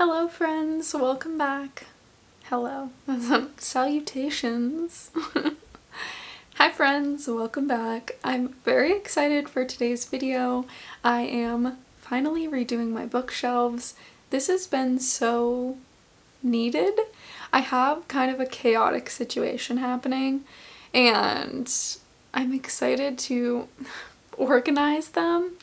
Hello friends, welcome back. Hello, salutations. Hi friends, welcome back. I'm very excited for today's video. I am finally redoing my bookshelves. This has been so needed. I have kind of a chaotic situation happening and I'm excited to organize them.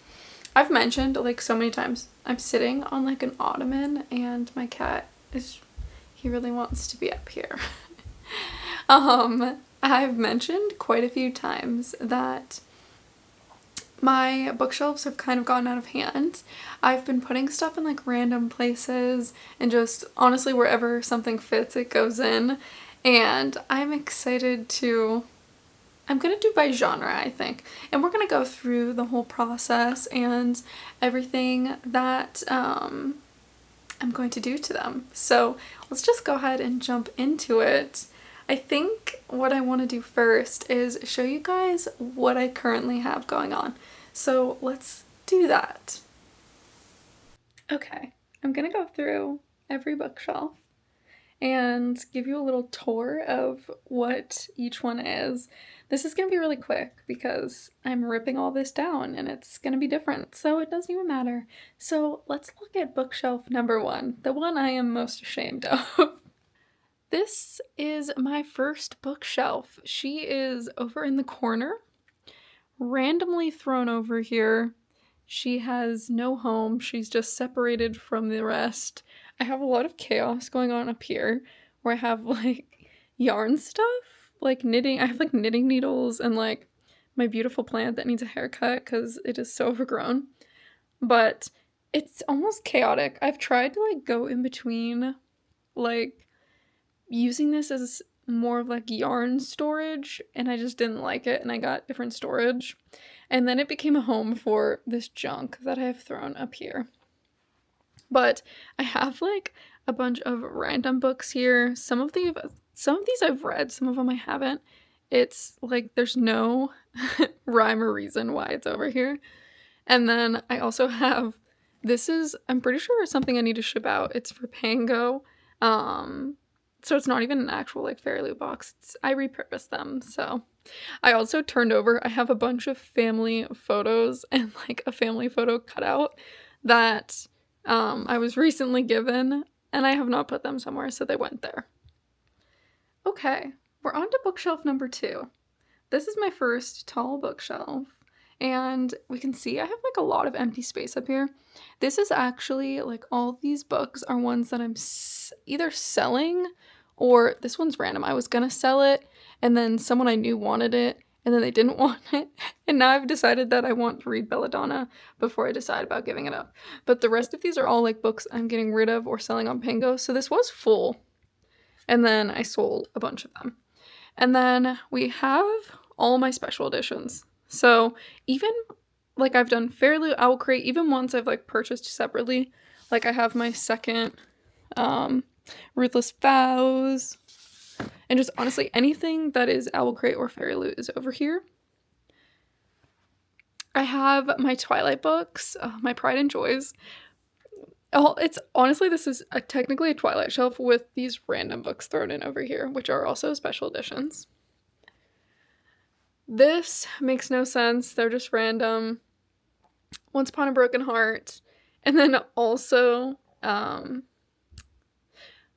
I've mentioned like so many times, I'm sitting on like an ottoman and my cat he really wants to be up here. I've mentioned quite a few times that my bookshelves have kind of gotten out of hand. I've been putting stuff in like random places and just honestly wherever something fits it goes in, and I'm gonna do by genre, I think, and we're gonna go through the whole process and everything that I'm going to do to them. So let's just go ahead and jump into it. I think what I want to do first is show you guys what I currently have going on. So let's do that. Okay, I'm gonna go through every bookshelf and give you a little tour of what each one is. This is gonna be really quick because I'm ripping all this down and it's gonna be different, so it doesn't even matter. So let's look at bookshelf number one, the one I am most ashamed of. This is my first bookshelf. She is over in the corner, randomly thrown over here. She has no home. She's just separated from the rest. I have a lot of chaos going on up here where I have like yarn stuff, like knitting. I have like knitting needles and like my beautiful plant that needs a haircut because it is so overgrown. But it's almost chaotic. I've tried to like go in between like using this as more of like yarn storage and I just didn't like it and I got different storage. And then it became a home for this junk that I have thrown up here. But I have like a bunch of random books here. Some of these I've read, some of them I haven't. It's like there's no rhyme or reason why it's over here. And then I also have I'm pretty sure something I need to ship out. It's for Pango. So it's not even an actual like Fairy Loot box. I repurposed them. So I also turned over, I have a bunch of family photos and like a family photo cutout that I was recently given and I have not put them somewhere, so they went there. Okay, we're on to bookshelf number 2. This is my first tall bookshelf and we can see I have like a lot of empty space up here. This is actually like all these books are ones that I'm either selling or this one's random. I was gonna sell it and then someone I knew wanted it and then they didn't want it, and now I've decided that I want to read Belladonna before I decide about giving it up. But the rest of these are all like books I'm getting rid of or selling on Pango, so this was full and then I sold a bunch of them. And then we have all my special editions. So even like I've done Fairy Loot, Owl Crate, even ones I've like purchased separately. Like I have my second Ruthless Vows, and just honestly anything that is Owl Crate or Fairy Loot is over here. I have my Twilight books, my Pride and Joys. It's honestly, this is technically a Twilight shelf with these random books thrown in over here, which are also special editions. This makes no sense. They're just random. Once Upon a Broken Heart. And then also, oh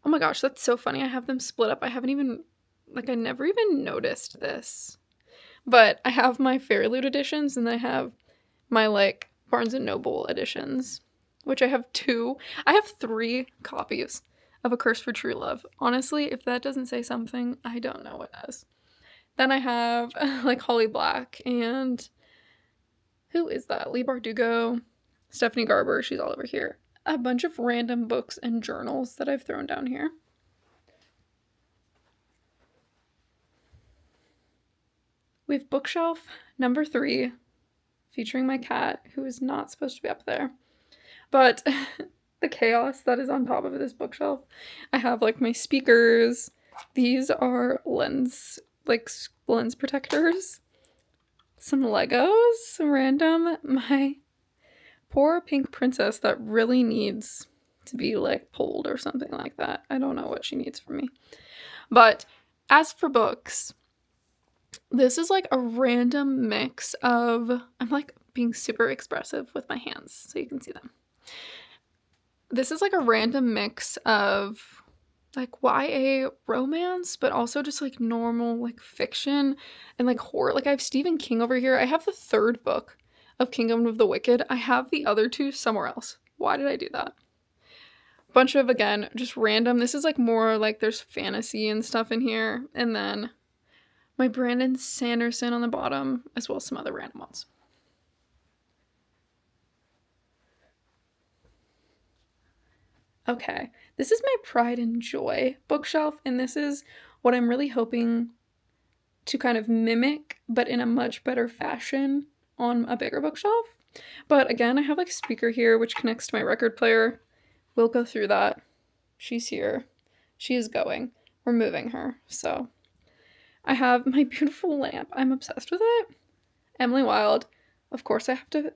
my gosh, that's so funny. I have them split up. I never even noticed this. But I have my Fairy Loot editions and I have my like Barnes & Noble editions, which I have 2. I have 3 copies of A Curse for True Love. Honestly, if that doesn't say something, I don't know what does. Then I have like Holly Black and who is that? Leigh Bardugo, Stephanie Garber, she's all over here. A bunch of random books and journals that I've thrown down here. We have bookshelf number 3, featuring my cat, who is not supposed to be up there. But the chaos that is on top of this bookshelf. I have like my speakers. These are lens protectors. Some Legos, some random. My poor pink princess that really needs to be like pulled or something like that. I don't know what she needs from me. But as for books, this is like a random mix of, I'm like being super expressive with my hands so you can see them. This is like a random mix of like YA romance, but also just like normal like fiction and like horror. Like I have Stephen King over here. I have the third book of Kingdom of the Wicked. I have the other two somewhere else. Why did I do that? Bunch of, again, just random. This is like more like there's fantasy and stuff in here. And then my Brandon Sanderson on the bottom, as well as some other random ones. Okay, this is my Pride and Joy bookshelf, and this is what I'm really hoping to kind of mimic, but in a much better fashion on a bigger bookshelf. But again, I have like a speaker here, which connects to my record player. We'll go through that. She's here. She is going. We're moving her. So I have my beautiful lamp. I'm obsessed with it. Emily Wilde. Of course, I have to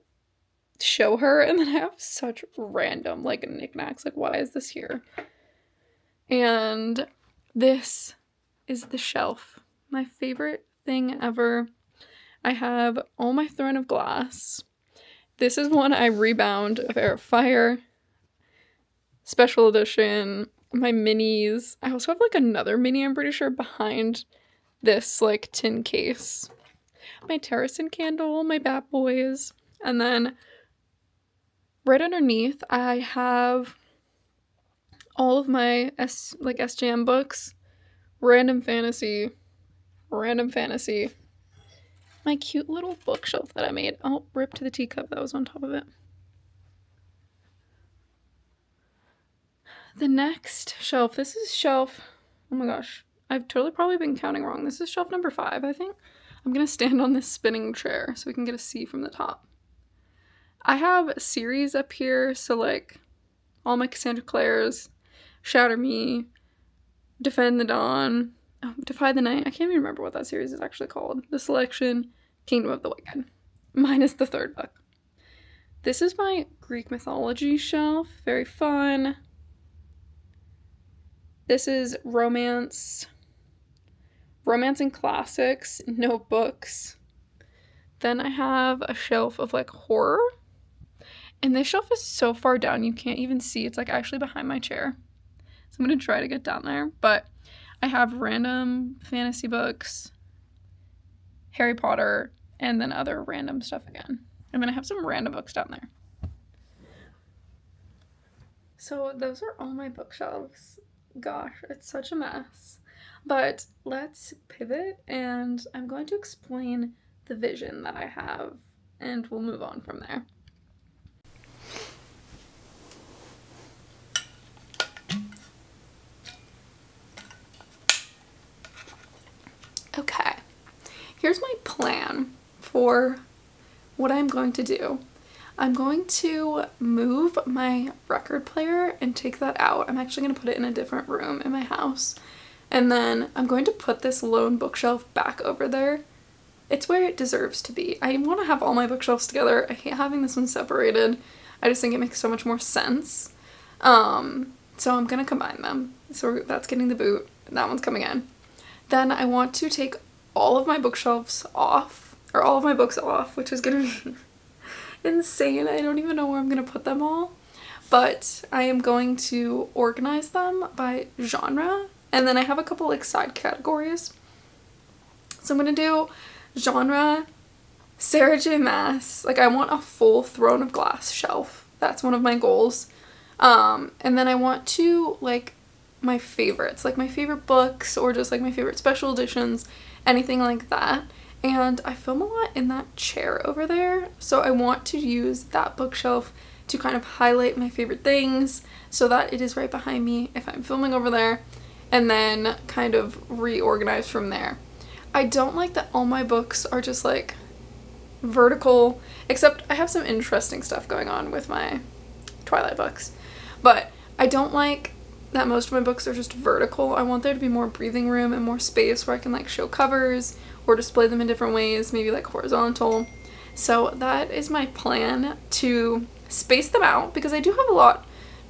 show her. And then I have such random like knickknacks. Like, why is this here? And this is the shelf. My favorite thing ever. I have all my Throne of Glass. This is one I rebound of Air of Fire. Special edition. My minis. I also have like another mini, I'm pretty sure, behind this like tin case. My Terracin candle, my Bat Boys. And then right underneath I have all of my SJM books. Random fantasy. My cute little bookshelf that I made. Oh, rip to the teacup that was on top of it. The next shelf, this is shelf, oh my gosh, I've totally probably been counting wrong. This is shelf number 5, I think. I'm gonna stand on this spinning chair so we can get a see from the top. I have a series up here, so like all my Cassandra Clares, Shatter Me, Defend the Dawn, Defy the Night. I can't even remember what that series is actually called. The Selection, Kingdom of the Wicked, minus the third book. This is my Greek mythology shelf. Very fun. This is romance and classics, notebooks. Then I have a shelf of like horror. And this shelf is so far down you can't even see. It's like actually behind my chair. So I'm going to try to get down there. But I have random fantasy books, Harry Potter, and then other random stuff again. And then I have some random books down there. So those are all my bookshelves. Gosh, it's such a mess. But let's pivot and I'm going to explain the vision that I have and we'll move on from there. Okay, here's my plan for what I'm going to do. I'm going to move my record player and take that out. I'm actually going to put it in a different room in my house. And then I'm going to put this lone bookshelf back over there. It's where it deserves to be. I want to have all my bookshelves together. I hate having this one separated. I just think it makes so much more sense. So I'm going to combine them. So that's getting the boot. That one's coming in. Then I want to take all of my bookshelves off, or all of my books off, which is going to be insane. I don't even know where I'm going to put them all. But I am going to organize them by genre. And then I have a couple like side categories. So I'm going to do genre, Sarah J. Maas. Like I want a full Throne of Glass shelf. That's one of my goals. And then I want to like my favorites, like my favorite books or just like my favorite special editions, anything like that. And I film a lot in that chair over there. So I want to use that bookshelf to kind of highlight my favorite things so that it is right behind me if I'm filming over there, and then kind of reorganize from there. I don't like that all my books are just like vertical, except I have some interesting stuff going on with my Twilight books. But I don't like that most of my books are just vertical. I want there to be more breathing room and more space where I can like show covers or display them in different ways, maybe like horizontal. So that is my plan, to space them out, because I do have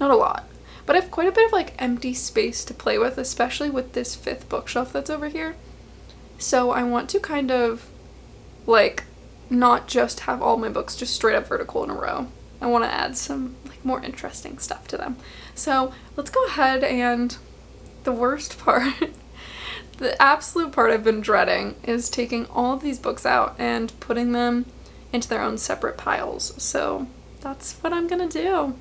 not a lot. but I have quite a bit of like empty space to play with, especially with this 5th bookshelf that's over here. So I want to kind of like not just have all my books just straight up vertical in a row. I want to add some like more interesting stuff to them. So let's go ahead, and the worst part, the absolute part I've been dreading, is taking all of these books out and putting them into their own separate piles. So that's what I'm gonna do.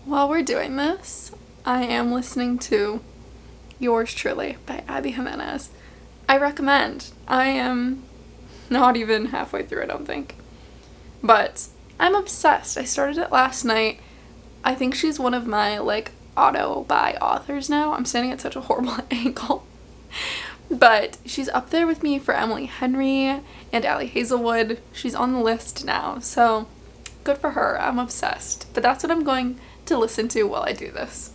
While we're doing this, I am listening to Yours Truly by Abby Jimenez. I recommend. I am not even halfway through, I don't think. But I'm obsessed. I started it last night. I think she's one of my like auto buy authors now. I'm standing at such a horrible angle. But she's up there with me for Emily Henry and Allie Hazelwood. She's on the list now, so good for her. I'm obsessed. But that's what I'm going to listen to while I do this.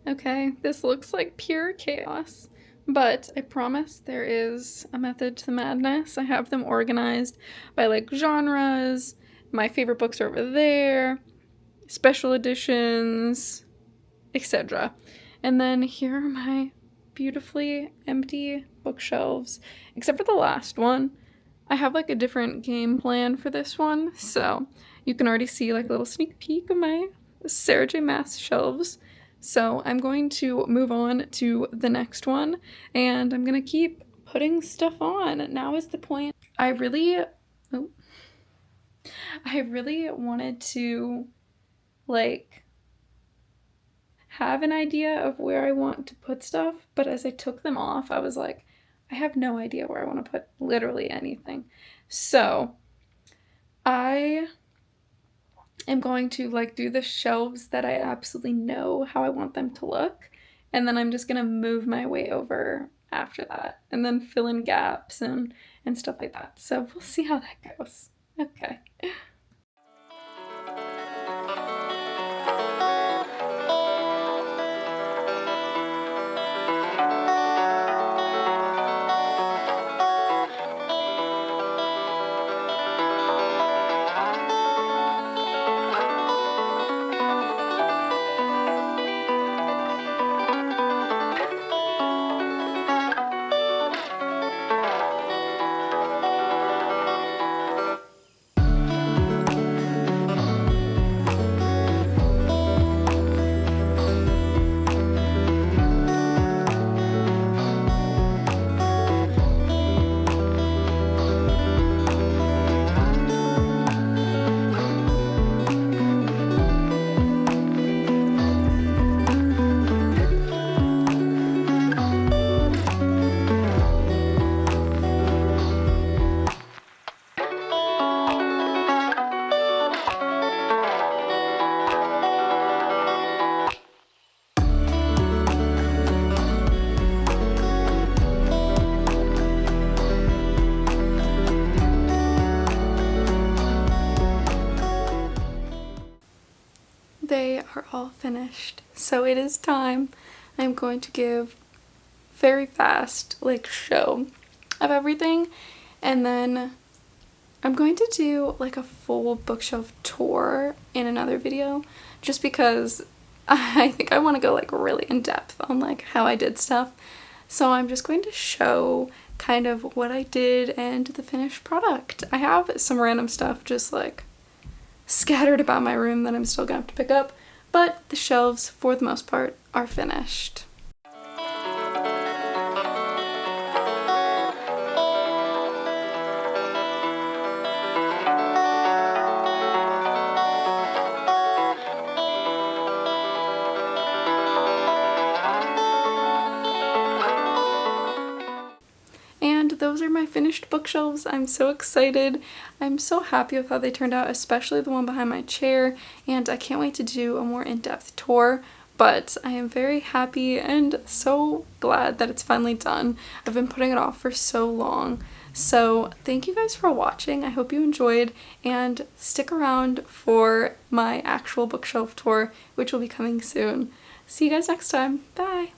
Okay, this looks like pure chaos, but I promise there is a method to the madness. I have them organized by like genres. My favorite books are over there, special editions, etc. And then here are my beautifully empty bookshelves, except for the last one. I have like a different game plan for this one, so you can already see like a little sneak peek of my Sarah J. Maas shelves. So I'm going to move on to the next one, and I'm gonna keep putting stuff on. Now is the point. Oh, I really wanted to like have an idea of where I want to put stuff, but as I took them off, I was like, I have no idea where I want to put literally anything. So I am going to like do the shelves that I absolutely know how I want them to look, and then I'm just gonna move my way over after that and then fill in gaps and stuff like that. So we'll see how that goes. Okay. they are all finished. So it is time. I'm going to give very fast like show of everything, and then I'm going to do like a full bookshelf tour in another video just because I think I want to go like really in depth on like how I did stuff. So I'm just going to show kind of what I did and the finished product. I have some random stuff just like scattered about my room that I'm still gonna have to pick up, but the shelves for the most part are finished. And those are my finished bookshelves. I'm so excited. I'm so happy with how they turned out, especially the one behind my chair, and I can't wait to do a more in-depth tour, but I am very happy and so glad that it's finally done. I've been putting it off for so long. So thank you guys for watching. I hope you enjoyed, and stick around for my actual bookshelf tour, which will be coming soon. See you guys next time. Bye!